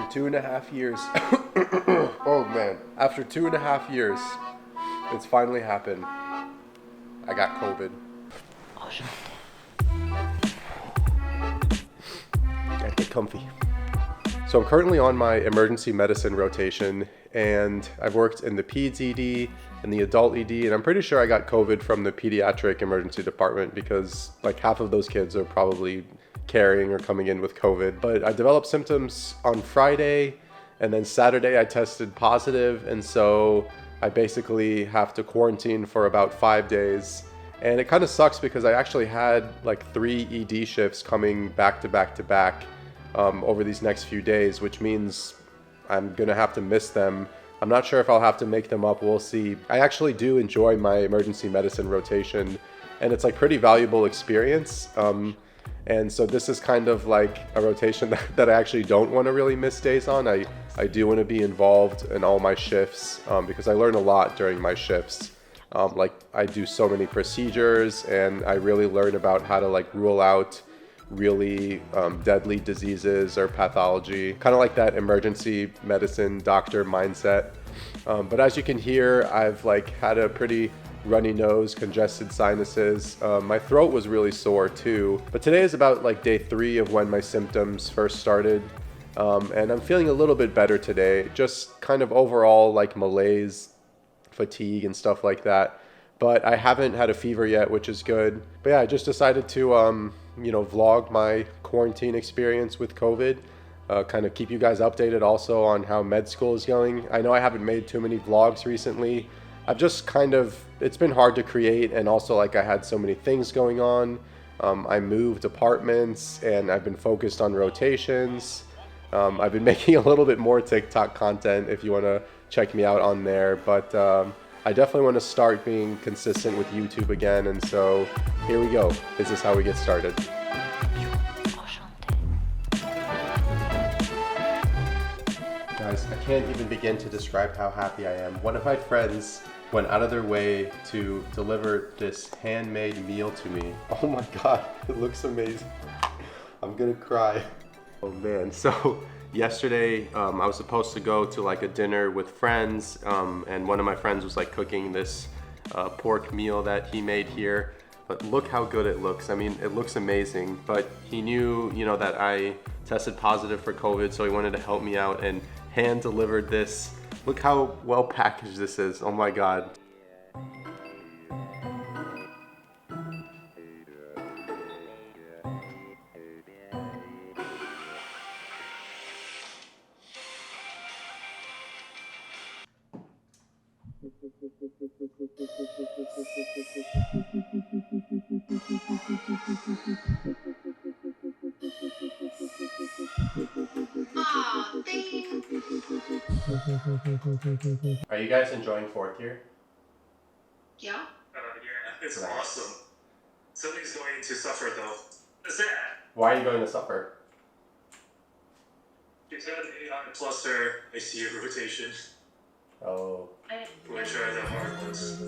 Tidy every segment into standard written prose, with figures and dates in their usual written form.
2.5 years. Oh man. After 2.5 years, it's finally happened. I got COVID. Gotta get comfy. So I'm currently on my emergency medicine rotation, and I've worked in the peds ED and the adult ED, and I'm pretty sure I got COVID from the pediatric emergency department because like half of those kids are probably carrying or coming in with COVID. But I developed symptoms on Friday, and then Saturday I tested positive, and so I basically have to quarantine for about 5 days. And it kind of sucks because I actually had like 3 ED shifts coming back to back to back over these next few days, which means I'm gonna have to miss them. I'm not sure if I'll have to make them up, we'll see. I actually do enjoy my emergency medicine rotation, and it's like pretty valuable experience. And so this is kind of like a rotation that I actually don't want to really miss days on. I do want to be involved in all my shifts because I learn a lot during my shifts. Like I do so many procedures, and I really learn about how to like rule out really deadly diseases or pathology, kind of like that emergency medicine doctor mindset. But as you can hear, I've like had a pretty runny nose, congested sinuses. My throat was really sore too. But today is about like day 3 of when my symptoms first started. And I'm feeling a little bit better today. Just kind of overall like malaise, fatigue and stuff like that. But I haven't had a fever yet, which is good. But yeah, I just decided to vlog my quarantine experience with COVID. Kind of keep you guys updated also on how med school is going. I know I haven't made too many vlogs recently. I've just kind of, it's been hard to create, and also like I had so many things going on. I moved apartments, and I've been focused on rotations. I've been making a little bit more TikTok content if you want to check me out on there, but I definitely want to start being consistent with YouTube again, and so here we go. This is how we get started. Guys, I can't even begin to describe how happy I am. One of my friends went out of their way to deliver this handmade meal to me. Oh my god, it looks amazing. I'm gonna cry. Oh man, so yesterday I was supposed to go to like a dinner with friends, and one of my friends was like cooking this pork meal that he made here. But look how good it looks. I mean, it looks amazing, but he knew, that I tested positive for COVID, so he wanted to help me out and hand delivered this. Look how well packaged this is. Oh my god. Are you guys enjoying fourth year? Yeah. Yeah, it's awesome. Something's going to suffer though. What's that? Why are you going to suffer? You've had an 800 pluser ICU rotation, Oh. which are the hard ones.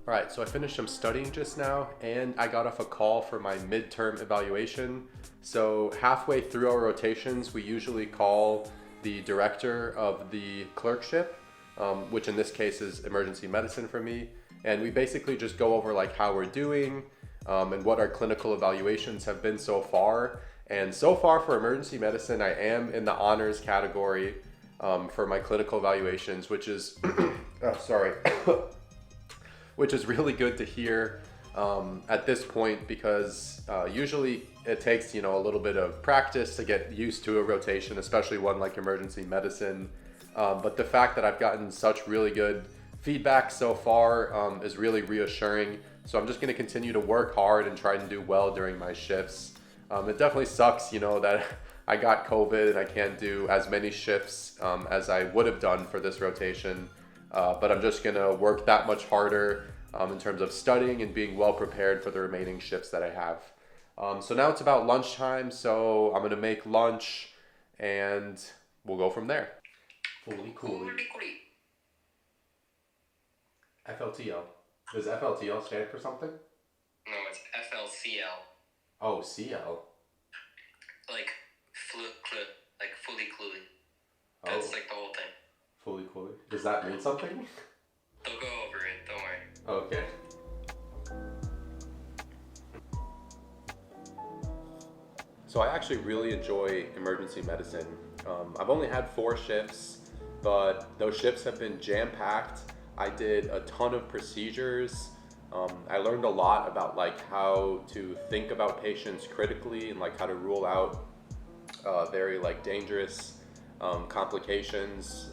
All right, so I finished some studying just now and I got off a call for my midterm evaluation. So halfway through our rotations, we usually call the director of the clerkship, which in this case is emergency medicine for me. And we basically just go over like how we're doing and what our clinical evaluations have been so far. And so far for emergency medicine, I am in the honors category for my clinical evaluations, which is, which is really good to hear at this point because usually it takes, a little bit of practice to get used to a rotation, especially one like emergency medicine. But the fact that I've gotten such really good feedback so far is really reassuring. So I'm just going to continue to work hard and try and do well during my shifts. It definitely sucks, that I got COVID and I can't do as many shifts as I would have done for this rotation. But I'm just gonna work that much harder in terms of studying and being well prepared for the remaining shifts that I have. So now it's about lunchtime, so I'm gonna make lunch and we'll go from there. Holy cool. FLTL. Does FLTL stand for something? No, it's FLCL. Oh, CL. Like fully cluey. Oh. That's like the whole thing. Fully cool. Does that mean something? They'll go over it, don't worry. Okay. So I actually really enjoy emergency medicine. I've only had 4 shifts, but those shifts have been jam-packed. I did a ton of procedures. I learned a lot about like how to think about patients critically and like how to rule out very like dangerous complications.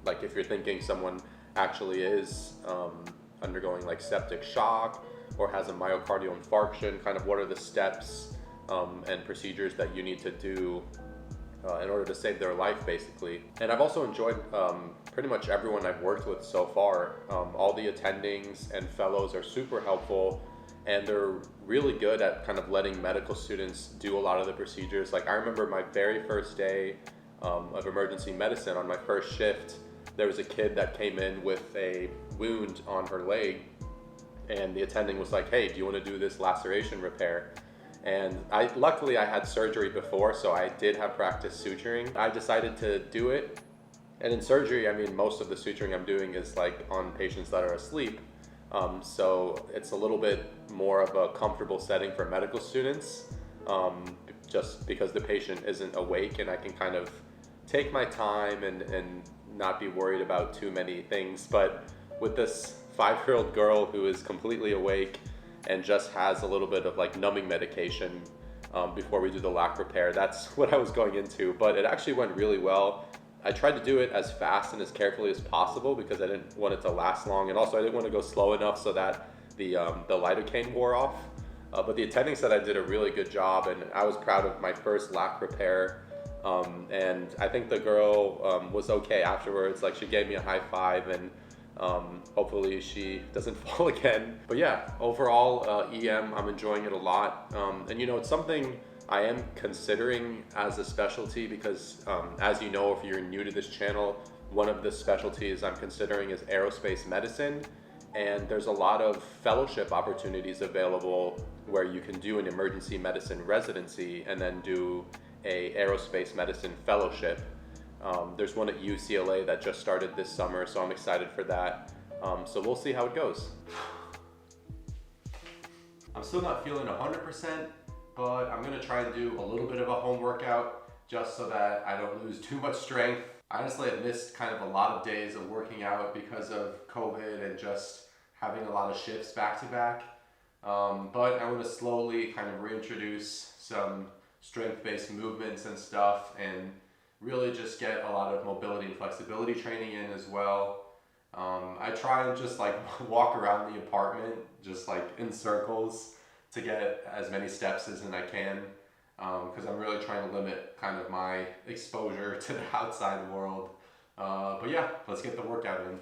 Like if you're thinking someone actually is undergoing like septic shock or has a myocardial infarction, kind of what are the steps and procedures that you need to do in order to save their life, basically. And I've also enjoyed pretty much everyone I've worked with so far. All the attendings and fellows are super helpful, and they're really good at kind of letting medical students do a lot of the procedures. Like I remember my very first day of emergency medicine on my first shift, there was a kid that came in with a wound on her leg, and the attending was like, hey, do you want to do this laceration repair? And luckily I had surgery before, so I did have practice suturing. I decided to do it. And in surgery, I mean, most of the suturing I'm doing is like on patients that are asleep. So it's a little bit more of a comfortable setting for medical students, just because the patient isn't awake and I can kind of take my time and not be worried about too many things. But with this 5-year-old girl who is completely awake and just has a little bit of like numbing medication before we do the lac repair, that's what I was going into. But it actually went really well. I tried to do it as fast and as carefully as possible because I didn't want it to last long, and also I didn't want to go slow enough so that the lidocaine wore off. But the attending said I did a really good job, and I was proud of my first lac repair. And I think the girl was okay afterwards. Like she gave me a high five, and hopefully she doesn't fall again. But yeah, overall EM, I'm enjoying it a lot. And it's something I am considering as a specialty because as you know, if you're new to this channel, one of the specialties I'm considering is aerospace medicine. And there's a lot of fellowship opportunities available where you can do an emergency medicine residency and then do a aerospace medicine fellowship. There's one at UCLA that just started this summer, so I'm excited for that. So we'll see how it goes. I'm still not feeling 100%, but I'm gonna try and do a little bit of a home workout just so that I don't lose too much strength. Honestly, I missed kind of a lot of days of working out because of COVID and just having a lot of shifts back to back. But I want to slowly kind of reintroduce some strength-based movements and stuff and really just get a lot of mobility and flexibility training in as well. I try and just like walk around the apartment just like in circles to get as many steps as I can because I'm really trying to limit kind of my exposure to the outside world. But yeah, let's get the workout in.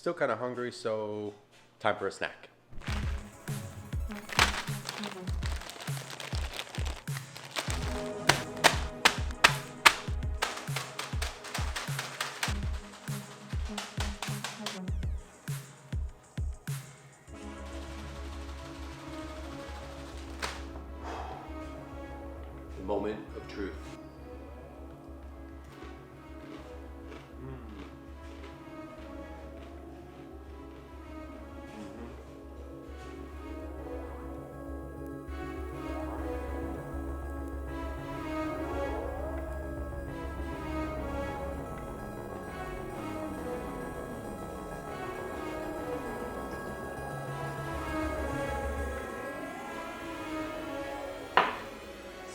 still kind of hungry, so time for a snack. Moment of truth.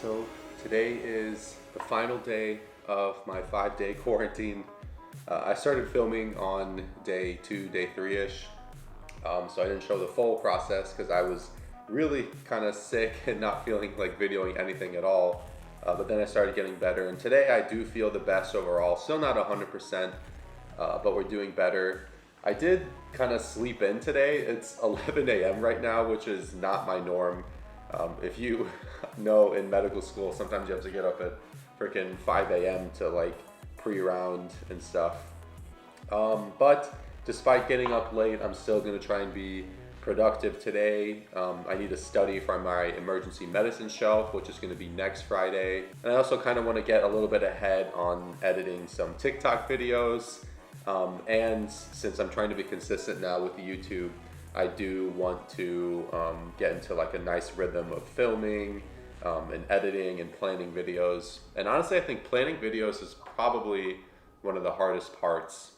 So today is the final day of my 5-day quarantine. I started filming on day 2, day 3-ish. So I didn't show the full process because I was really kind of sick and not feeling like videoing anything at all. But then I started getting better, and today I do feel the best overall. Still not 100%, but we're doing better. I did kind of sleep in today. It's 11 a.m. right now, which is not my norm. If you know, in medical school, sometimes you have to get up at freaking 5 a.m. to like pre-round and stuff. But despite getting up late, I'm still gonna try and be productive today. I need to study for my emergency medicine shelf, which is gonna be next Friday. And I also kind of want to get a little bit ahead on editing some TikTok videos. And since I'm trying to be consistent now with YouTube, I do want to get into like a nice rhythm of filming and editing and planning videos. And honestly, I think planning videos is probably one of the hardest parts.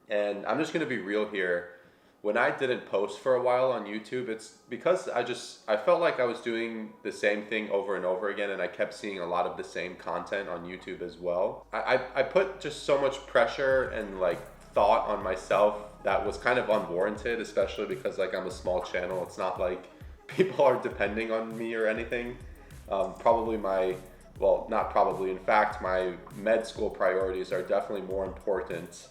And I'm just gonna be real here. When I didn't post for a while on YouTube, it's because I felt like I was doing the same thing over and over again, and I kept seeing a lot of the same content on YouTube as well. I put just so much pressure and like thought on myself that was kind of unwarranted, especially because like I'm a small channel. It's not like people are depending on me or anything. In fact, my med school priorities are definitely more important.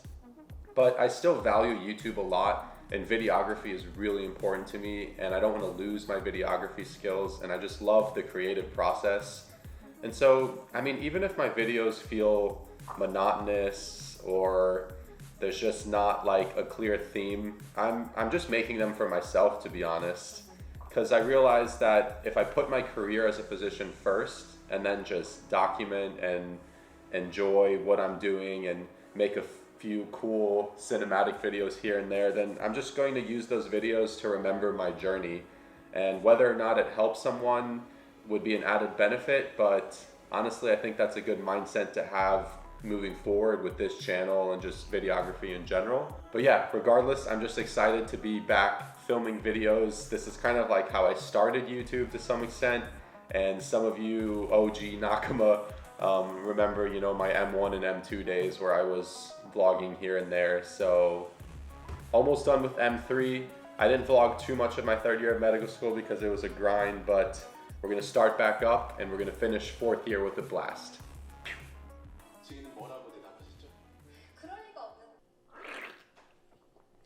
But I still value YouTube a lot, and videography is really important to me, and I don't want to lose my videography skills, and I just love the creative process. And so, I mean, even if my videos feel monotonous or there's just not like a clear theme, I'm just making them for myself, to be honest. Because I realized that if I put my career as a physician first and then just document and enjoy what I'm doing and make a few cool cinematic videos here and there, then I'm just going to use those videos to remember my journey. And whether or not it helps someone would be an added benefit, but honestly, I think that's a good mindset to have moving forward with this channel and just videography in general. But yeah, regardless, I'm just excited to be back filming videos. This is kind of like how I started YouTube to some extent, and some of you OG Nakama remember, you know, my M1 and M2 days where I was vlogging here and there. So almost done with M3. I didn't vlog too much in my 3rd year of medical school because it was a grind, but we're gonna start back up and we're gonna finish 4th year with a blast.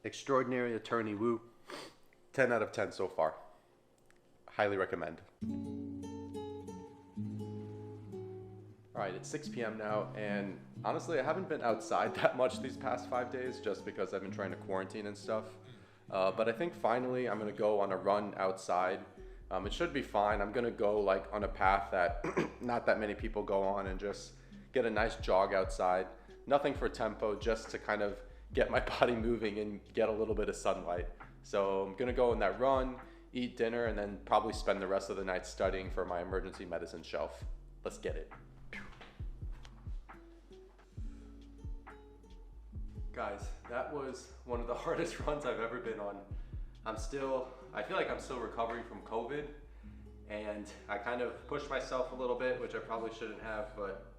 Extraordinary Attorney Woo. 10 out of 10 so far. Highly recommend. Alright, it's 6 p.m. now, and honestly, I haven't been outside that much these past 5 days just because I've been trying to quarantine and stuff. But I think finally I'm gonna go on a run outside. It should be fine. I'm gonna go like on a path that not that many people go on and just get a nice jog outside. Nothing for tempo, just to kind of get my body moving and get a little bit of sunlight. So I'm gonna go on that run, eat dinner, and then probably spend the rest of the night studying for my emergency medicine shelf. Let's get it. Guys, that was one of the hardest runs I've ever been on. I feel like I'm still recovering from COVID, and I kind of pushed myself a little bit, which I probably shouldn't have, but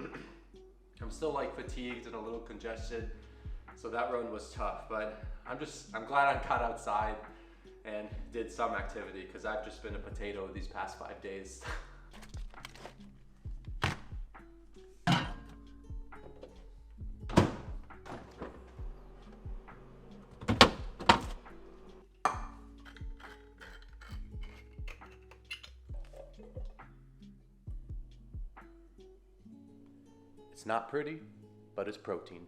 I'm still like fatigued and a little congested. So that run was tough, but I'm glad I got outside and did some activity, because I've just been a potato these past 5 days. It's not pretty, but it's protein.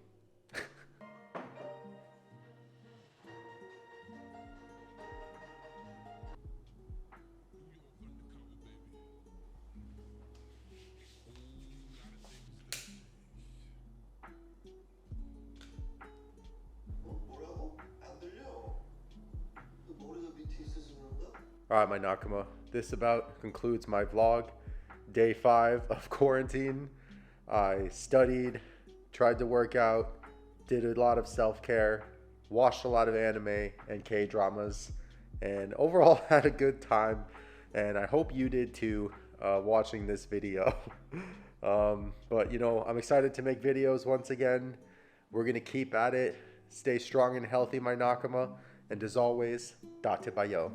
뭐라고? 안 들려. 머리가 밑에 있어서 그런가? Alright, my Nakama, this about concludes my vlog. Day 5 of quarantine. I studied, tried to work out, did a lot of self-care, watched a lot of anime and K-dramas, and overall had a good time. And I hope you did too, watching this video. But you know, I'm excited to make videos once again. We're gonna keep at it. Stay strong and healthy, my Nakama. And as always, Dattebayo.